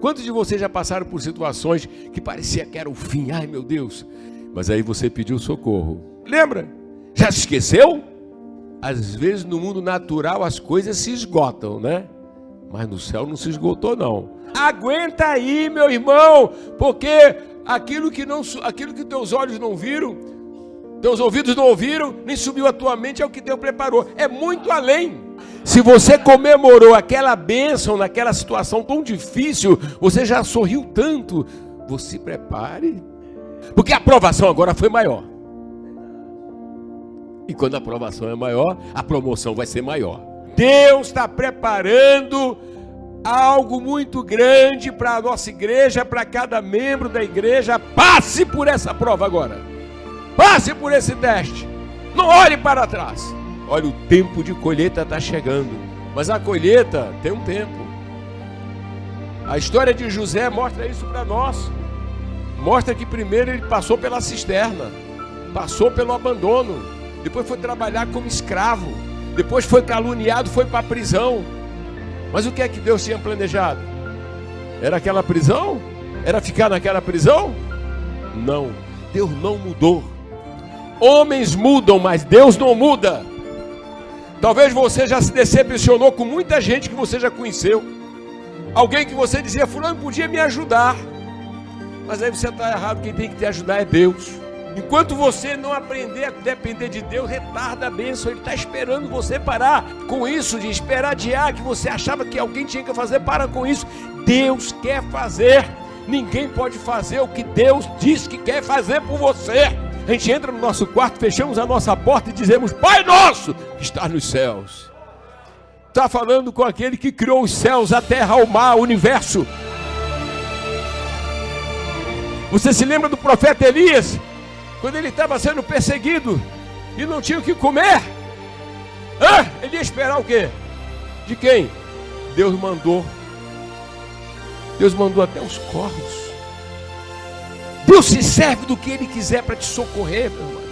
Quantos de vocês já passaram por situações que parecia que era o fim? Ai, meu Deus. Mas aí você pediu socorro. Lembra? Já se esqueceu? Às vezes no mundo natural as coisas se esgotam, né? Mas no céu não se esgotou, não. Aguenta aí, meu irmão, porque aquilo que teus olhos não viram, teus ouvidos não ouviram, nem subiu à tua mente, é o que Deus preparou. É muito além. Se você comemorou aquela bênção naquela situação tão difícil, você já sorriu tanto, você prepare, porque a aprovação agora foi maior. E quando a aprovação é maior, a promoção vai ser maior. Deus está preparando algo muito grande para a nossa igreja, para cada membro da igreja. Passe por essa prova agora. Passe por esse teste. Não olhe para trás. Olha, o tempo de colheita está chegando. Mas a colheita tem um tempo. A história de José mostra isso para nós. Mostra que primeiro ele passou pela cisterna, passou pelo abandono, depois foi trabalhar como escravo, depois foi caluniado, foi para a prisão. Mas o que é que Deus tinha planejado? Era aquela prisão? Era ficar naquela prisão? Não, Deus não mudou. Homens mudam, mas Deus não muda. Talvez você já se decepcionou com muita gente que você já conheceu. Alguém que você dizia, fulano podia me ajudar. Mas aí você está errado, quem tem que te ajudar é Deus. Enquanto você não aprender a depender de Deus, retarda a bênção. Ele está esperando você parar com isso, de esperar adiar, que você achava que alguém tinha que fazer. Para com isso. Deus quer fazer. Ninguém pode fazer o que Deus diz que quer fazer por você. A gente entra no nosso quarto, fechamos a nossa porta e dizemos, Pai nosso, que está nos céus. Está falando com aquele que criou os céus, a terra, o mar, o universo. Você se lembra do profeta Elias? Quando ele estava sendo perseguido e não tinha o que comer, ele ia esperar o quê? De quem? Deus mandou até os corvos. Deus se serve do que Ele quiser para te socorrer, meu irmão.